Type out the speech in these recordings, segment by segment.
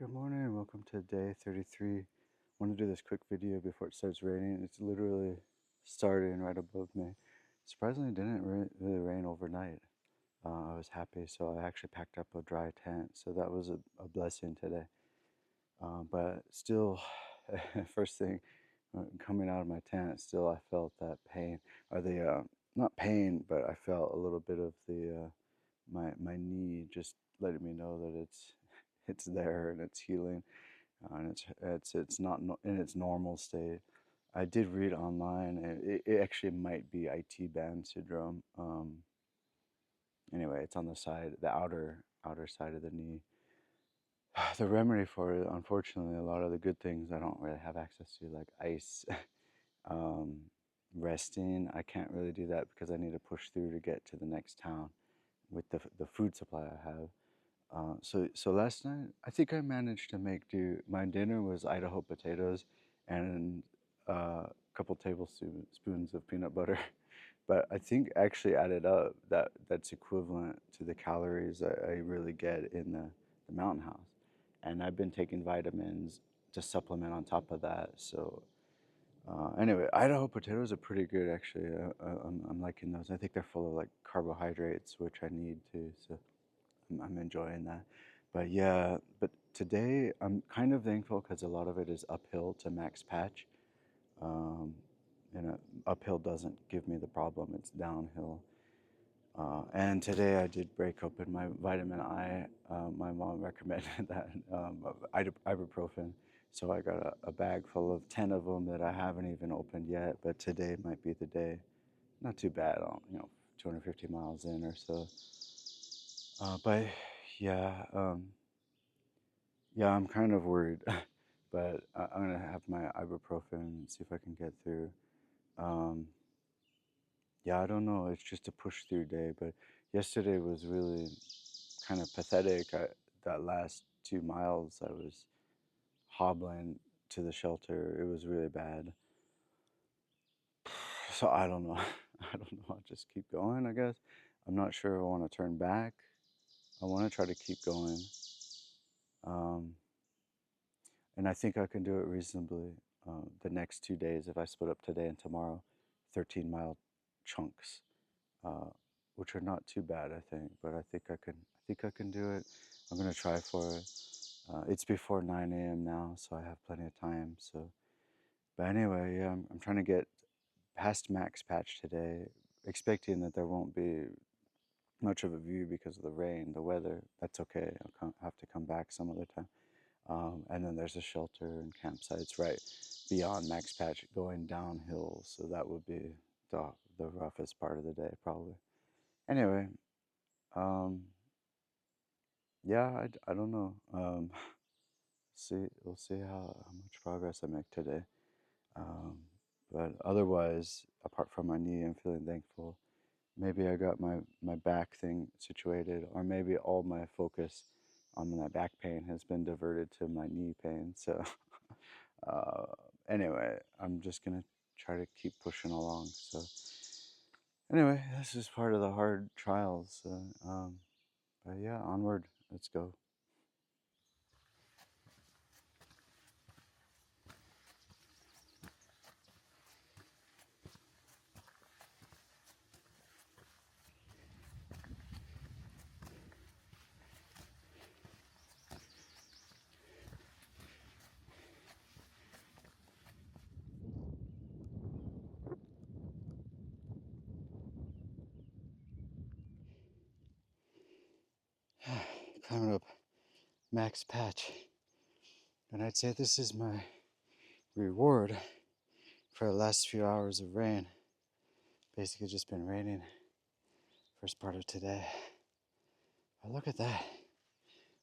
Good morning, welcome to day 33. I want to do this quick video before it starts raining. It's literally starting right above me. Surprisingly, it didn't really rain overnight. I was happy, so I actually packed up a dry tent, so that was a blessing today. But still, first thing coming out of my tent, still I felt that pain, or not pain, but I felt a little bit of my knee just letting me know that it's there and it's healing. And it's not in its normal state. I did read online, and it actually might be IT band syndrome. Anyway, it's on the outer side of the knee. The remedy for it, unfortunately, a lot of the good things I don't really have access to, like ice, um, resting. I can't really do that because I need to push through to get to the next town with the food supply I have. So last night, I think I managed to make do. My dinner was Idaho potatoes and a couple tablespoons of peanut butter. But I think actually added up, that's equivalent to the calories I really get in the mountain house. And I've been taking vitamins to supplement on top of that. So anyway, Idaho potatoes are pretty good actually. I'm liking those. I think they're full of like carbohydrates, which I need too. So I'm enjoying that. But yeah, but today I'm kind of thankful because a lot of it is uphill to max patch. Um, Uphill doesn't give me the problem, it's downhill. And today I did break open my vitamin I. My mom recommended that ibuprofen. So I got a bag full of 10 of them that I haven't even opened yet, but today might be the day. Not too bad, 250 miles in or so. But yeah, yeah, I'm kind of worried, but I'm gonna have my ibuprofen and see if I can get through. Um, yeah, I don't know. It's just a push through day, but yesterday was really kind of pathetic. That last 2 miles, I was hobbling to the shelter. It was really bad. So I don't know. I don't know. I'll just keep going, I guess. I'm not sure if I want to turn back. I want to try to keep going. Um, and I think I can do it reasonably the next 2 days if I split up today and tomorrow, 13-mile chunks, uh, which are not too bad, I think. But I think I can. I think I can do it. I'm gonna try for it. It's before 9 a.m. now, so I have plenty of time. So, but anyway, yeah, I'm trying to get past max patch today, expecting that there won't be much of a view because of the rain, the weather. That's okay. Have to come back some other time. And then there's a shelter and campsites right beyond Max Patch going downhill. So that would be the, the roughest part of the day, probably. Anyway, um, yeah, I don't know. We'll see how much progress I make today. Um, but otherwise, apart from my knee, I'm feeling thankful. Maybe I got my back thing situated, or maybe all my focus on my back pain has been diverted to my knee pain. So uh, anyway, I'm just gonna try to keep pushing along. So anyway, this is part of the hard trials. But yeah, onward. Let's go. Climbing up Max Patch, and I'd say this is my reward for the last few hours of rain. Basically, just been raining first part of today. But look at that.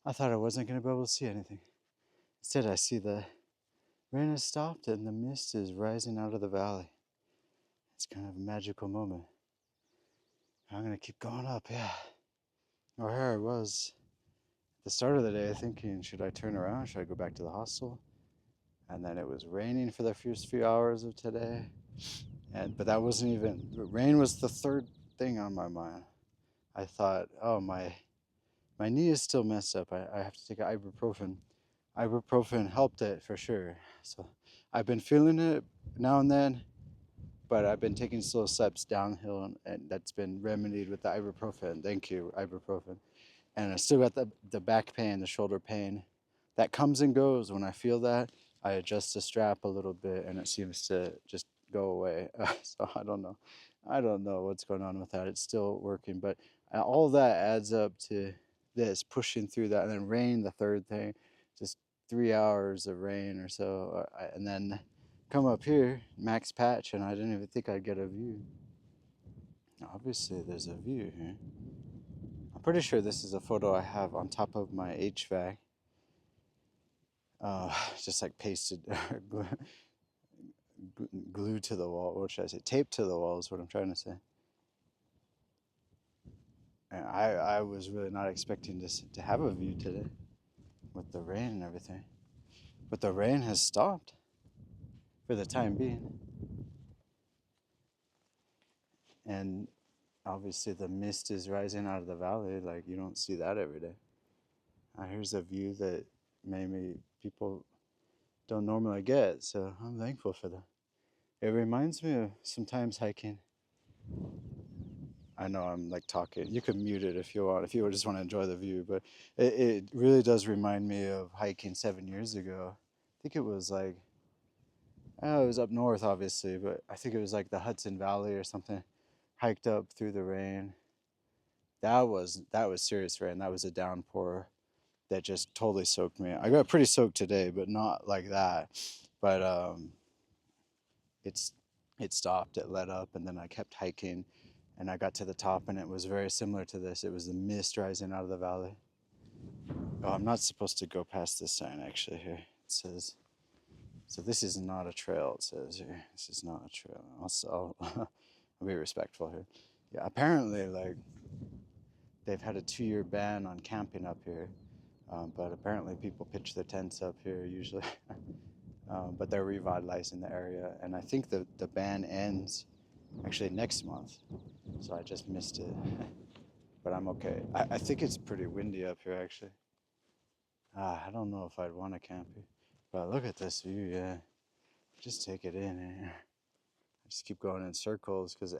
I thought I wasn't going to be able to see anything. Instead, I see the rain has stopped and the mist is rising out of the valley. It's kind of a magical moment. I'm going to keep going up, yeah. Or here I was at the start of the day thinking, should I turn around? Should I go back to the hostel? And then it was raining for the first few hours of today. But that wasn't even, rain was the third thing on my mind. I thought, oh, my knee is still messed up. I have to take ibuprofen. Ibuprofen helped it for sure. So I've been feeling it now and then, but I've been taking slow steps downhill, and that's been remedied with the ibuprofen. Thank you, ibuprofen. And I still got the back pain, the shoulder pain. That comes and goes. When I feel that, I adjust the strap a little bit, and it seems to just go away. So I don't know. I don't know what's going on with that. It's still working, but all that adds up to this pushing through that, and then rain, the third thing, just 3 hours of rain or so, and then come up here, max patch, and I didn't even think I'd get a view. Obviously, there's a view here. I'm pretty sure this is a photo I have on top of my HVAC. Just like pasted, glued to the wall. What should I say? Taped to the wall is what I'm trying to say. And I was really not expecting this to have a view today with the rain and everything. But the rain has stopped for the time being. And obviously the mist is rising out of the valley. Like you don't see that every day. Here's a view that maybe people don't normally get. So I'm thankful for that. It reminds me of sometimes hiking. I know I'm like talking. You can mute it if you want, if you just want to enjoy the view. But it really does remind me of hiking 7 years ago. I think it was like, oh, it was up north, obviously, but I think it was like the Hudson Valley or something. Hiked up through the rain. That was serious rain. That was a downpour that just totally soaked me. I got pretty soaked today, but not like that. But it's it stopped, it let up, and then I kept hiking, and I got to the top, and it was very similar to this. It was the mist rising out of the valley. Oh, I'm not supposed to go past this sign actually here. It says, so this is not a trail, it says here. This is not a trail. I'll be respectful here. Yeah, apparently, like, they've had a 2-year ban on camping up here, but apparently people pitch their tents up here usually. But they're revitalizing the area, and I think the ban ends actually next month, so I just missed it. But I'm okay. I think it's pretty windy up here actually. I don't know if I'd want to camp here, but look at this view. Yeah, just take it in here. I just keep going in circles because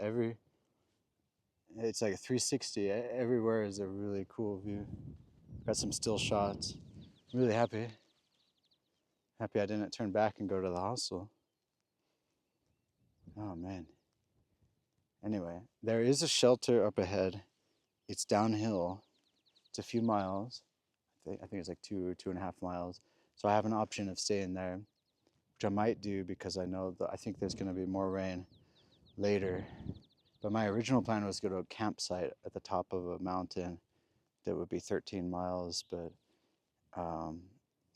it's like a 360. Everywhere is a really cool view. Got some still shots. Really happy. Happy I didn't turn back and go to the hostel. Oh man. Anyway, there is a shelter up ahead. It's downhill. It's a few miles. I think it's like 2.5 miles. So I have an option of staying there, which I might do because I know that I think there's going to be more rain later. But my original plan was to go to a campsite at the top of a mountain that would be 13 miles, but um,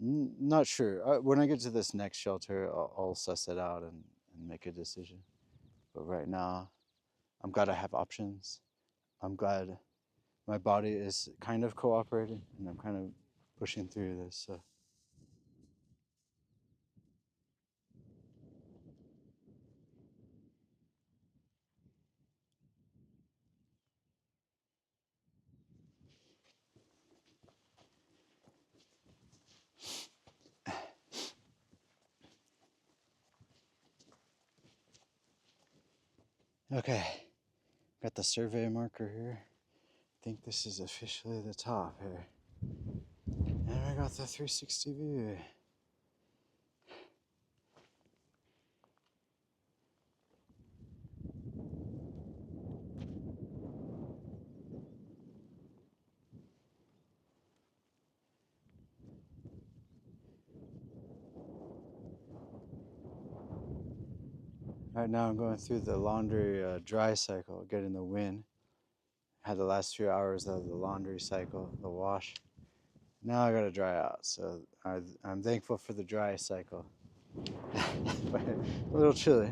not sure. When I get to this next shelter, I'll suss it out and make a decision. But right now, I'm glad I have options. I'm glad my body is kind of cooperating, and I'm kind of pushing through this. So. Okay, got the survey marker here. I think this is officially the top here. And I got the 360 view. Right now I'm going through the laundry dry cycle, getting the wind. Had the last few hours of the laundry cycle, the wash. Now I gotta dry out, so I'm thankful for the dry cycle. But a little chilly.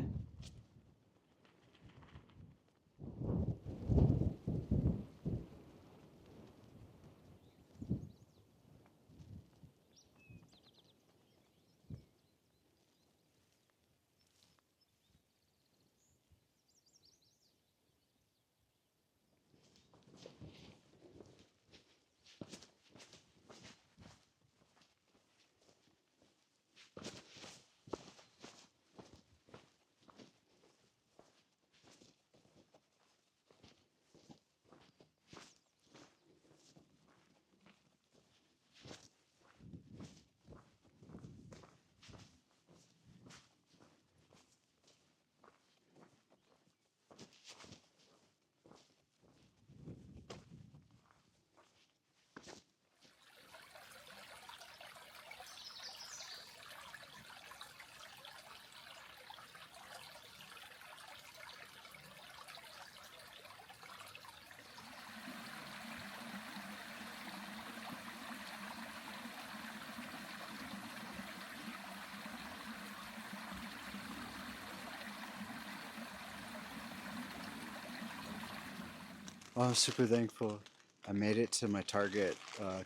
Oh, I'm super thankful. I made it to my target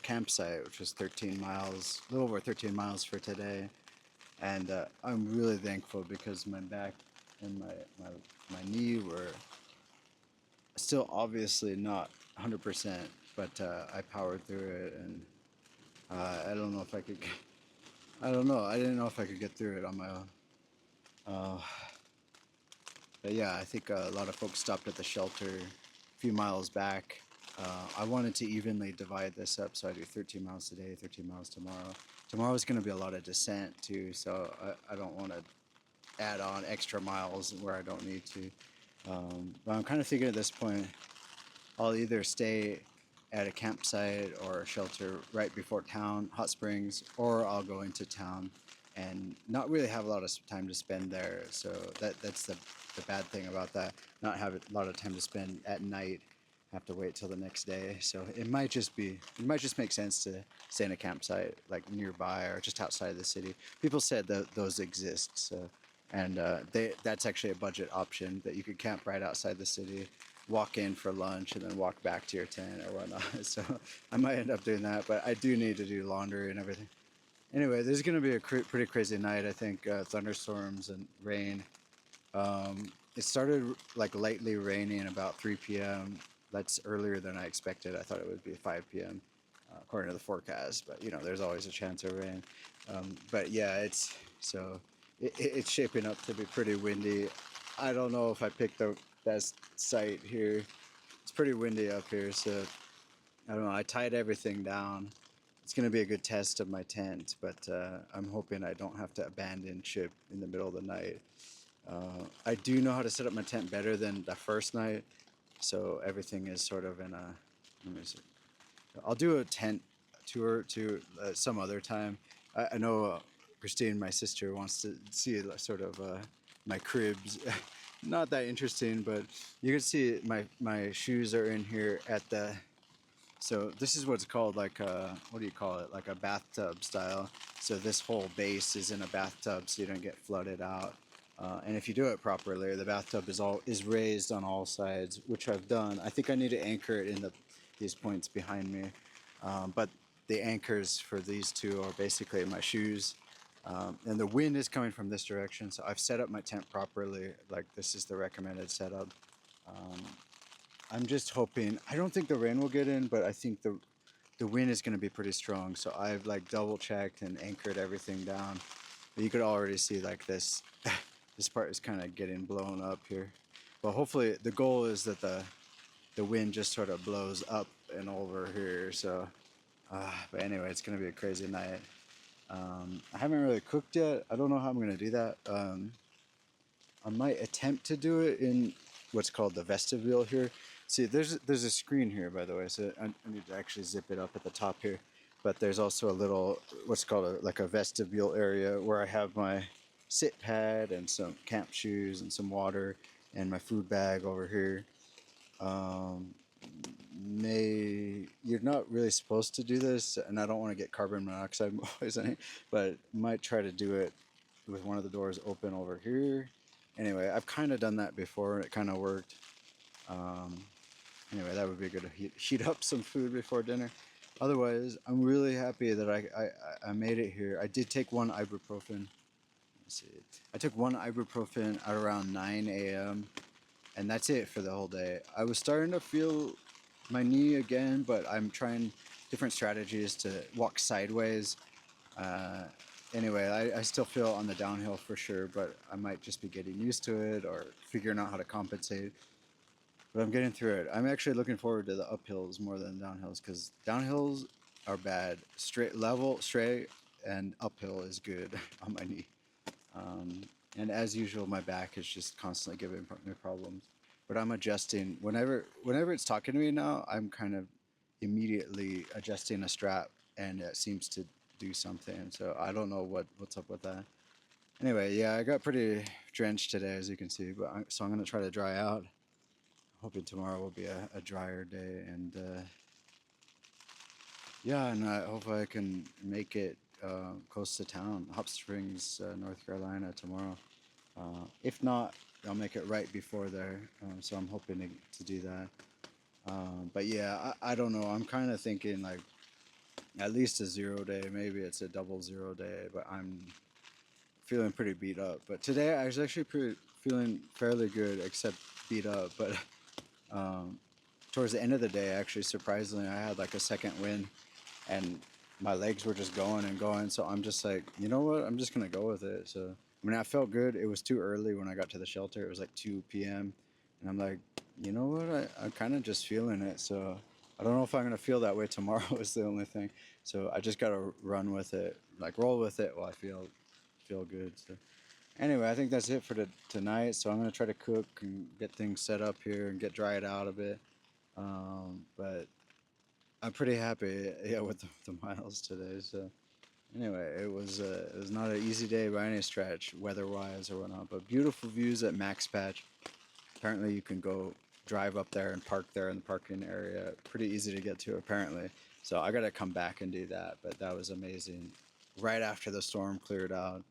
campsite, which was 13 miles, a little over 13 miles for today. And I'm really thankful because my back and my knee were still obviously not 100%, but I powered through it. And I don't know if I could, I don't know. I didn't know if I could get through it on my own. Uh, but yeah, I think a lot of folks stopped at the shelter a few miles back. I wanted to evenly divide this up, so I do 13 miles today, 13 miles tomorrow. Tomorrow is going to be a lot of descent too, so I don't want to add on extra miles where I don't need to. But I'm kind of thinking at this point, I'll either stay at a campsite or a shelter right before town, hot springs, or I'll go into town and not really have a lot of time to spend there. So that's the bad thing about that. Not have a lot of time to spend at night. Have to wait till the next day. So it might just make sense to stay in a campsite like nearby or just outside of the city. People said that those exist. So and that's actually a budget option that you could camp right outside the city, walk in for lunch, and then walk back to your tent or whatnot. So I might end up doing that, but I do need to do laundry and everything. Anyway, this is going to be a pretty crazy night. I think thunderstorms and rain. It started like lightly raining about 3 p.m. That's earlier than I expected. I thought it would be 5 p.m. According to the forecast, but there's always a chance of rain. But yeah, it's shaping up to be pretty windy. I don't know if I picked the best site here. It's pretty windy up here, so I don't know. I tied everything down. It's going to be a good test of my tent, but I'm hoping I don't have to abandon ship in the middle of the night. I do know how to set up my tent better than the first night, so everything is sort of in a. Let me see. I'll do a tent tour to some other time. I know Christine, my sister, wants to see sort of my cribs. Not that interesting, but you can see my shoes are in here at the. So this is what's called like a, what do you call it? Like a bathtub style. So this whole base is in a bathtub, so you don't get flooded out. And if you do it properly, the bathtub is raised on all sides, which I've done. I think I need to anchor it in these points behind me, but the anchors for these two are basically my shoes. And the wind is coming from this direction, so I've set up my tent properly. Like this is the recommended setup. Um, I'm just hoping. I don't think the rain will get in, but I think the wind is going to be pretty strong. So I've like double checked and anchored everything down. But you could already see like this. This part is kind of getting blown up here. But hopefully the goal is that the wind just sort of blows up and over here. So, but anyway, it's going to be a crazy night. I haven't really cooked yet. I don't know how I'm going to do that. I might attempt to do it in what's called the vestibule here. See, there's a screen here, by the way, so I need to actually zip it up at the top here. But there's also a little, what's called like a vestibule area where I have my sit pad and some camp shoes and some water and my food bag over here. Um, you're not really supposed to do this, and I don't want to get carbon monoxide poisoning, but might try to do it with one of the doors open over here. Anyway, I've kind of done that before, and it kind of worked. Um, anyway, that would be good to heat up some food before dinner. Otherwise, I'm really happy that I made it here. I did take one ibuprofen. Let's see. I took one ibuprofen at around 9 a.m. and that's it for the whole day. I was starting to feel my knee again, but I'm trying different strategies to walk sideways. Uh, anyway, I still feel on the downhill for sure, but I might just be getting used to it or figuring out how to compensate. But I'm getting through it. I'm actually looking forward to the uphills more than downhills because downhills are bad. Straight, and uphill is good on my knee. Um, and as usual, my back is just constantly giving me problems. But I'm adjusting whenever it's talking to me now. I'm kind of immediately adjusting a strap, and it seems to do something. So I don't know what's up with that. Anyway, yeah, I got pretty drenched today, as you can see. So I'm gonna try to dry out. Hoping tomorrow will be a drier day, and yeah, and I hope I can make it close to town, Hop Springs, North Carolina, tomorrow. If not, I'll make it right before there. So I'm hoping to do that. But yeah, I don't know. I'm kind of thinking like at least a 0 day. Maybe it's a double 0 day, but I'm feeling pretty beat up. But today I was actually feeling fairly good, except beat up. But um, towards the end of the day, actually, surprisingly, I had like a second win, and my legs were just going and going. So I'm just like, you know what? I'm just gonna go with it. So I mean, I felt good. It was too early when I got to the shelter. It was like 2 p.m. and I'm like, you know what? I'm kind of just feeling it. So I don't know if I'm gonna feel that way tomorrow. Is the only thing. So I just gotta run with it, like roll with it while I feel good. So anyway, I think that's it for tonight. So I'm gonna try to cook and get things set up here and get dried out a bit. But I'm pretty happy, yeah, with the miles today. So anyway, it was not an easy day by any stretch, weather-wise or whatnot. But beautiful views at Max Patch. Apparently, you can go drive up there and park there in the parking area. Pretty easy to get to, apparently. So I got to come back and do that. But that was amazing. Right after the storm cleared out,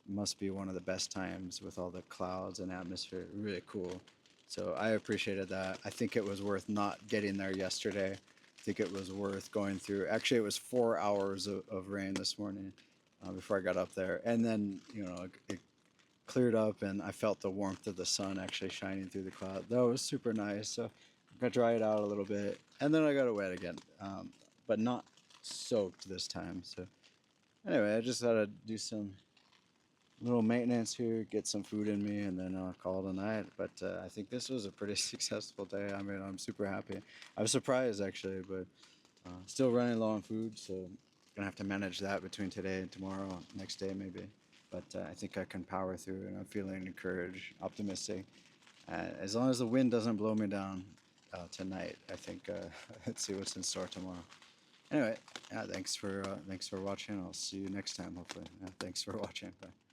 must be one of the best times with all the clouds and atmosphere. Really cool. So I appreciated that. I think it was worth not getting there yesterday. I think it was worth going through. Actually, it was 4 hours of rain this morning before I got up there, and then it cleared up, and I felt the warmth of the sun actually shining through the cloud. That was super nice. So I got to dry it out a little bit, and then I got it wet again, but not soaked this time. So anyway, I just thought I'd do some little maintenance here, get some food in me, and then I'll call it a night. But I think this was a pretty successful day. I mean, I'm super happy. I was surprised actually, but still running low on food, so gonna have to manage that between today and tomorrow, next day maybe. But I think I can power through, and I'm feeling encouraged, optimistic. As long as the wind doesn't blow me down tonight, I think let's see what's in store tomorrow. Anyway, yeah, thanks for watching. I'll see you next time, hopefully. Yeah, thanks for watching. Bye.